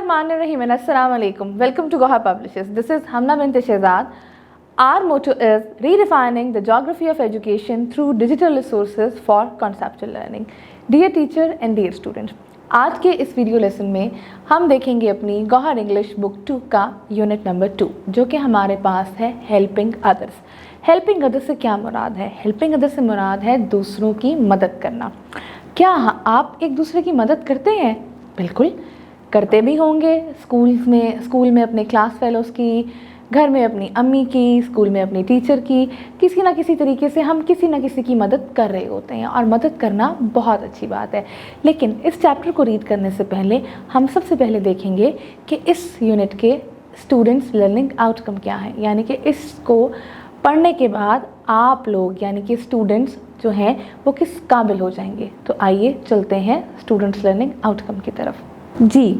Bismillahirrahmanirrahim and Assalamu alaikum. Welcome to Goha Publishers. This is Hamna bint Shehzad. Our motto is redefining the geography of education through digital resources for conceptual learning. Dear teacher and dear student, आज के इस video lesson में हम देखेंगे अपनी Gauhar English book 2 का unit number 2 जो कि हमारे पास है हेल्पिंग अदर्स। हेल्पिंग अदर्स से क्या मुराद है? हेल्पिंग अदर्स से मुराद है दूसरों की मदद करना। क्या आप एक दूसरे की मदद करते हैं? बिल्कुल करते भी होंगे। स्कूल में अपने क्लास फेलोज़ की, घर में अपनी अम्मी की, स्कूल में अपनी टीचर की, किसी ना किसी तरीके से हम किसी ना किसी की मदद कर रहे होते हैं और मदद करना बहुत अच्छी बात है। लेकिन इस चैप्टर को रीड करने से पहले हम सबसे पहले देखेंगे कि इस यूनिट के स्टूडेंट्स लर्निंग आउटकम क्या है, यानी कि इसको पढ़ने के बाद आप लोग यानी कि स्टूडेंट्स जो हैं वो किस काबिल हो जाएंगे। तो आइए चलते हैं स्टूडेंट्स लर्निंग आउटकम की तरफ। जी,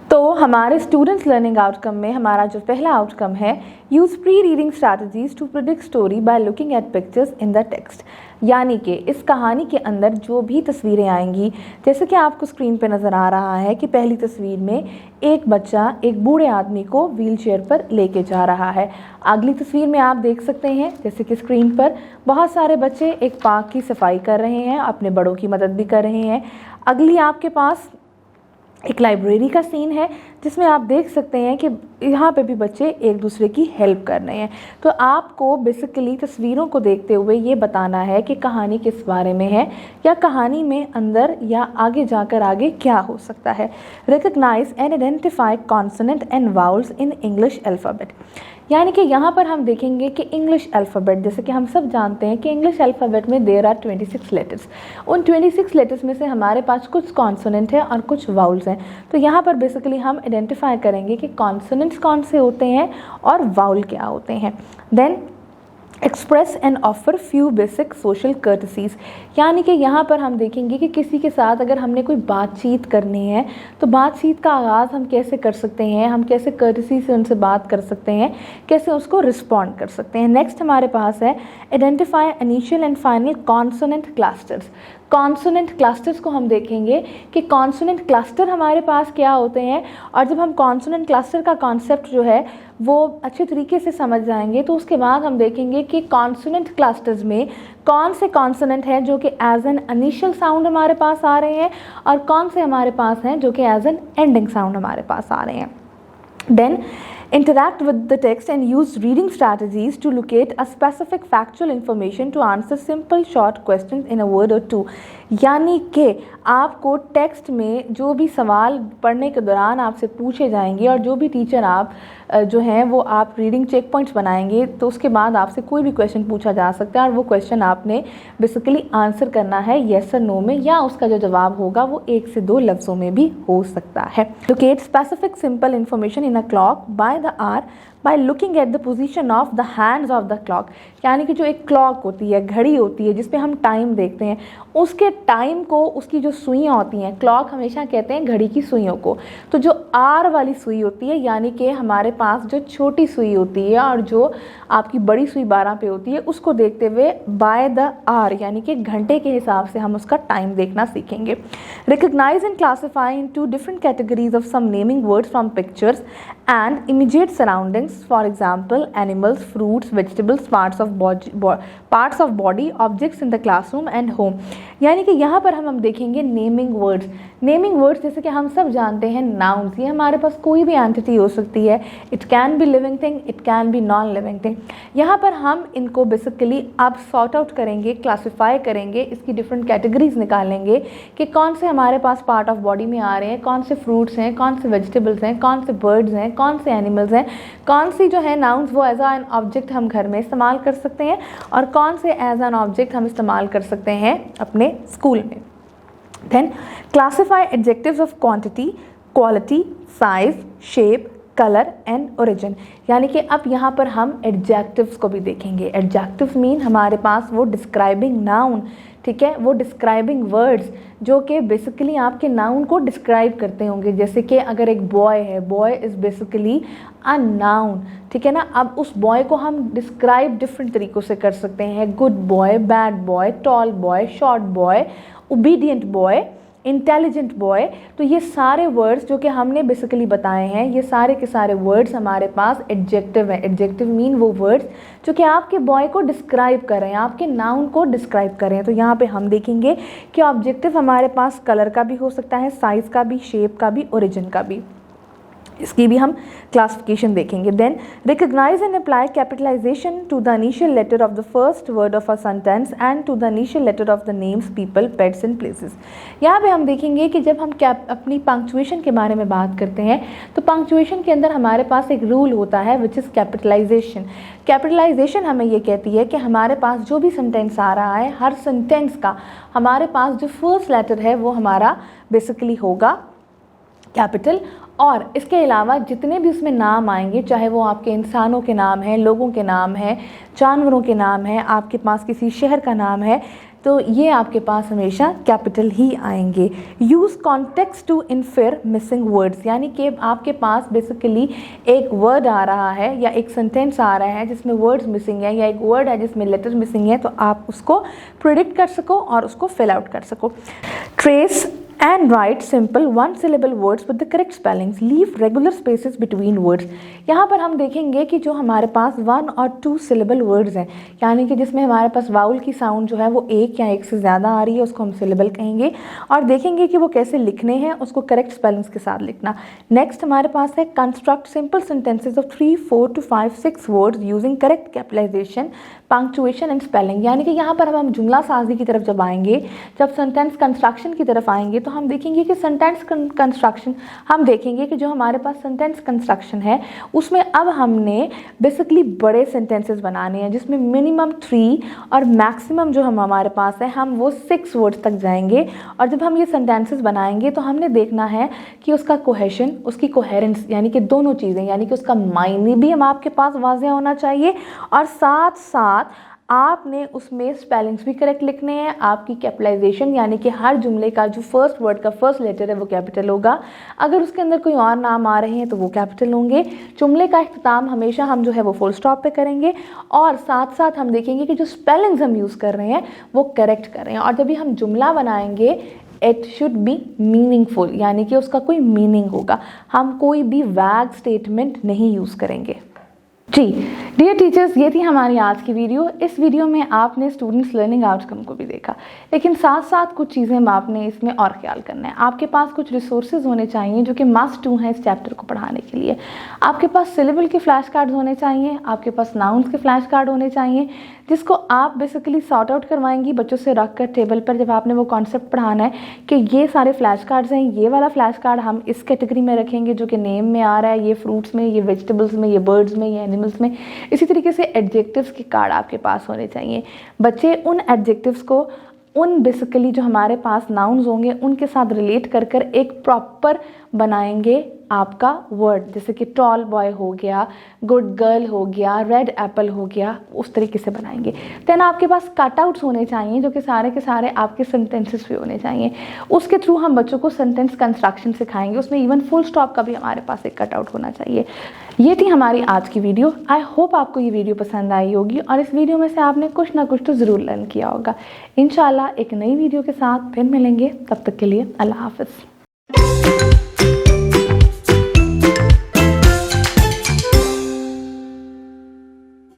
तो हमारे स्टूडेंट्स लर्निंग आउटकम में हमारा जो पहला आउटकम है, use pre reading strategies to predict story by looking at pictures in the text. यानी कि इस कहानी के अंदर जो भी तस्वीरें आएंगी, जैसे कि आपको स्क्रीन पे नज़र आ रहा है कि पहली तस्वीर में एक बच्चा एक बूढ़े आदमी को व्हीलचेयर पर लेके जा रहा है। अगली तस्वीर में आप देख सकते हैं जैसे कि स्क्रीन पर बहुत सारे बच्चे एक पार्क की सफाई कर रहे हैं, अपने बड़ों की मदद भी कर रहे हैं। अगली आपके पास एक लाइब्रेरी का सीन है जिसमें आप देख सकते हैं कि यहाँ पे भी बच्चे एक दूसरे की हेल्प कर रहे हैं। तो आपको बेसिकली तस्वीरों को देखते हुए ये बताना है कि कहानी किस बारे में है या कहानी में अंदर या आगे जाकर आगे क्या हो सकता है। Recognise and identify consonant and vowels in English alphabet. यानी कि यहाँ पर हम देखेंगे कि इंग्लिश अल्फ़ाबेट, जैसे कि हम सब जानते हैं कि इंग्लिश अल्फ़ाबेट में देयर आर 26 लेटर्स। उन 26 लेटर्स में से हमारे पास कुछ कॉन्सोनेंट है और कुछ वाउल्स हैं। तो यहाँ पर बेसिकली हम आइडेंटिफाई करेंगे कि कॉन्सोनेंट्स कौन से होते हैं और वाउल क्या होते हैं। Then express and offer few basic social courtesies. यानी कि यहाँ पर हम देखेंगे कि किसी के साथ अगर हमने कोई बातचीत करनी है तो बातचीत का आगाज़ हम कैसे कर सकते हैं, हम कैसे कर्टसी से उनसे बात कर सकते हैं, कैसे उसको रिस्पॉन्ड कर सकते हैं। नेक्स्ट हमारे पास है identify initial and final consonant clusters. Consonant clusters को हम देखेंगे कि कॉन्सोनेंट क्लस्टर हमारे पास क्या होते हैं, और जब हम कॉन्सोनेंट क्लस्टर का कॉन्सेप्ट जो है वो अच्छे तरीके से समझ जाएंगे तो उसके बाद हम देखेंगे कि कॉन्सोनेंट क्लस्टर्स में कौन से कॉन्सोनेंट हैं जो कि एज एन इनिशियल साउंड हमारे पास आ रहे हैं और कौन से हमारे पास हैं जो कि एज एन एंडिंग साउंड हमारे पास आ रहे हैं। Then interact with the text and use reading strategies to locate a specific factual information to answer simple short questions in a word or two। यानी कि आपको टेक्स्ट में जो भी सवाल पढ़ने के दौरान आपसे पूछे जाएंगे और जो भी टीचर आप जो हैं वो आप रीडिंग चेक पॉइंट्स बनाएंगे तो उसके बाद आपसे कोई भी क्वेश्चन पूछा जा सकता है और वो क्वेश्चन आपने बेसिकली आंसर करना है येस और नो में, या उसका जो जवाब होगा वो 1 से 2 लफ्ज़ों में भी हो सकता है। Locate specific simple information in a clock by the hour by looking at the position of the hands of the clock. यानी कि जो एक क्लॉक होती है, घड़ी होती है जिसपे हम टाइम देखते हैं, उसके टाइम को उसकी जो सुइयाँ होती हैं, क्लॉक हमेशा कहते हैं घड़ी की सुइयों को, तो जो आर वाली सुई होती है यानी कि हमारे पास जो छोटी सुई होती है और जो आपकी बड़ी सुई 12 पे होती है उसको देखते हुए बाय द आर यानी कि घंटे के हिसाब से हम उसका टाइम देखना सीखेंगे। Recognise and classify in 2 different categories of some naming words from pictures and immediate surroundings, for example animals, fruits, vegetables, parts of body, objects in the classroom and home. यानी कि यहाँ पर हम देखेंगे नेमिंग वर्ड्स। नेमिंग वर्ड्स जैसे कि हम सब जानते हैं नाउन्स, ये हमारे पास कोई भी एंटिटी हो सकती है। It can be living thing, it can be non living thing. यहाँ पर हम इनको बेसिकली अब सॉर्ट आउट करेंगे, क्लासीफाई करेंगे, इसकी डिफरेंट कैटेगरीज निकालेंगे कि कौन से हमारे पास पार्ट ऑफ बॉडी में आ रहे हैं, कौन से फ्रूट्स हैं, कौन से वेजिटेबल्स हैं, कौन से बर्ड्स हैं, कौन से एनिमल्स हैं, कौन सी जो है नाउन्स वो एज एन ऑब्जेक्ट हम घर में इस्तेमाल कर सकते हैं और कौन से एज एन ऑब्जेक्ट हम इस्तेमाल कर सकते हैं अपने स्कूल में। Then classify adjectives of quantity, quality, size, shape, colour and origin. यानी कि अब यहाँ पर हम एडजेक्टिव्स को भी देखेंगे। एडजेक्टिव्स मीन हमारे पास वो डिस्क्राइबिंग नाउन, ठीक है, वो डिस्क्राइबिंग वर्ड्स जो कि बेसिकली आपके नाउन को डिस्क्राइब करते होंगे। जैसे कि अगर एक बॉय है, boy is basically a noun, ठीक है ना। अब उस बॉय को हम डिस्क्राइब डिफरेंट तरीक़ों से कर सकते हैं, good boy, bad boy, tall boy, short boy, obedient boy, intelligent boy. तो ये सारे वर्ड्स जो कि हमने बेसिकली बताए हैं, ये सारे के सारे वर्ड्स हमारे पास एडजेक्टिव हैं। एडजेक्टिव मीन वो वर्ड्स जो कि आपके बॉय को डिस्क्राइब कर रहे हैं, आपके नाउन को डिस्क्राइब कर रहे हैं। तो यहाँ पे हम देखेंगे कि ऑब्जेक्टिव हमारे पास कलर का भी हो सकता है, साइज़ का भी, शेप का भी, ओरिजिन का भी। इसकी भी हम क्लासिफिकेशन देखेंगे। Then recognise and apply capitalisation to the initial letter of the first word of a sentence and to the initial letter of the names, people, pets and places. यहाँ पे हम देखेंगे कि जब हम अपनी पंक्चुएशन के बारे में बात करते हैं तो पंक्चुएशन के अंदर हमारे पास एक रूल होता है विच इज़ कैपिटलाइजेशन। कैपिटलाइजेशन हमें ये कहती है कि हमारे पास जो भी सेंटेंस आ रहा है, हर सेंटेंस का हमारे पास जो फर्स्ट लेटर है वो हमारा बेसिकली होगा कैपिटल। और इसके अलावा जितने भी उसमें नाम आएंगे, चाहे वो आपके इंसानों के नाम हैं, लोगों के नाम हैं, जानवरों के नाम हैं, आपके पास किसी शहर का नाम है, तो ये आपके पास हमेशा कैपिटल ही आएंगे। Use context to infer missing words, यानी कि आपके पास बेसिकली एक वर्ड आ रहा है या एक सेंटेंस आ रहा है जिसमें वर्ड्स मिसिंग है, या एक वर्ड है जिसमें लेटर मिसिंग है, तो आप उसको प्रिडिक्ट कर सको और उसको फिल आउट कर सको। Trace and write simple one syllable words with the correct spellings. Leave regular spaces between words. यहाँ पर हम देखेंगे कि जो हमारे पास 1 और 2 syllable words हैं, यानी कि जिसमें हमारे पास वाउल की साउंड जो है वो एक या एक से ज़्यादा आ रही है, उसको हम syllable कहेंगे। और देखेंगे कि वो कैसे लिखने हैं, उसको करेक्ट स्पेलिंग्स के साथ लिखना। नेक्स्ट हमारे पास है construct simple sentences of 3, 4 to 5, 6 words using correct capitalisation, punctuation and spelling. यानी कि यहाँ पर हम जुमला साजी की तरफ जब आएंगे, जब सेंटेंस कंस्ट्रक्शन की तरफ आएंगे, तो हम देखेंगे कि सेंटेंस कंस्ट्रक्शन, हम देखेंगे कि जो हमारे पास सेंटेंस कंस्ट्रक्शन है उसमें अब हमने बेसिकली बड़े सेंटेंसेस बनाने हैं जिसमें मिनिमम 3 और मैक्सिमम जो हमारे पास है हम वो 6 वर्ड्स तक जाएंगे। और जब हम ये सेंटेंसेस बनाएंगे तो हमने देखना है कि उसका कोहेशन, उसकी कोहेरेंस, यानी कि दोनों चीज़ें, यानी कि उसका मायने भी हम आपके पास वाज़ेह होना चाहिए और साथ साथ आपने उसमें स्पेलिंग्स भी करेक्ट लिखने हैं। आपकी कैपिटलाइजेशन, यानी कि हर जुमले का जो फर्स्ट वर्ड का फर्स्ट लेटर है वो कैपिटल होगा। अगर उसके अंदर कोई और नाम आ रहे हैं तो वो कैपिटल होंगे। जुमले का इख्तिताम हमेशा हम जो है वो फुल स्टॉप पे करेंगे और साथ साथ हम देखेंगे कि जो स्पेलिंग्स हम यूज़ कर रहे हैं वो करेक्ट कर रहे हैं। और जब भी हम जुमला बनाएंगे इट शुड बी मीनिंगफुल, यानी कि उसका कोई मीनिंग होगा। हम कोई भी वैग स्टेटमेंट नहीं यूज़ करेंगे। जी डियर टीचर्स, ये थी हमारी आज की वीडियो। इस वीडियो में आपने स्टूडेंट्स लर्निंग आउटकम को भी देखा, लेकिन साथ साथ कुछ चीज़ें आपने इसमें और ख्याल करना है। आपके पास कुछ रिसोर्सेज होने चाहिए जो कि मस्ट टू हैं इस चैप्टर को पढ़ाने के लिए। आपके पास सिलेबल के फ्लैश कार्ड्स होने चाहिए, आपके पास नाउन्स के फ्लैश कार्ड होने चाहिए, जिसको आप बेसिकली सॉर्ट आउट करवाएंगी बच्चों से रख कर टेबल पर। जब आपने वो कॉन्सेप्ट पढ़ाना है कि ये सारे फ्लैश कार्ड्स हैं, ये वाला फ्लैश कार्ड हम इस कैटेगरी में रखेंगे जो कि नेम में आ रहा है, ये फ्रूट्स में, ये वेजिटेबल्स में, ये बर्ड्स में, ये एनिमल्स में। इसी तरीके से एडजेक्टिव्स के कार्ड आपके पास होने चाहिए। बच्चे उन एडजेक्टिव्स को उन बेसिकली जो हमारे पास नाउन्स होंगे उनके साथ रिलेट कर कर एक प्रॉपर बनाएंगे आपका वर्ड, जैसे कि टॉल बॉय हो गया, गुड गर्ल हो गया, रेड एप्पल हो गया, उस तरीके से बनाएंगे। देन आपके पास कटआउट्स होने चाहिए जो कि सारे के सारे आपके सेंटेंसेस भी होने चाहिए। उसके थ्रू हम बच्चों को सेंटेंस कंस्ट्रक्शन सिखाएंगे, उसमें इवन फुल स्टॉप का भी हमारे पास एक कटआउट होना चाहिए। ये थी हमारी आज की वीडियो। आई होप आपको ये वीडियो पसंद आई होगी और इस वीडियो में से आपने कुछ ना कुछ तो ज़रूर लर्न किया होगा। इंशाल्लाह एक नई वीडियो के साथ फिर मिलेंगे, तब तक के लिए अल्लाह हाफ़िज़।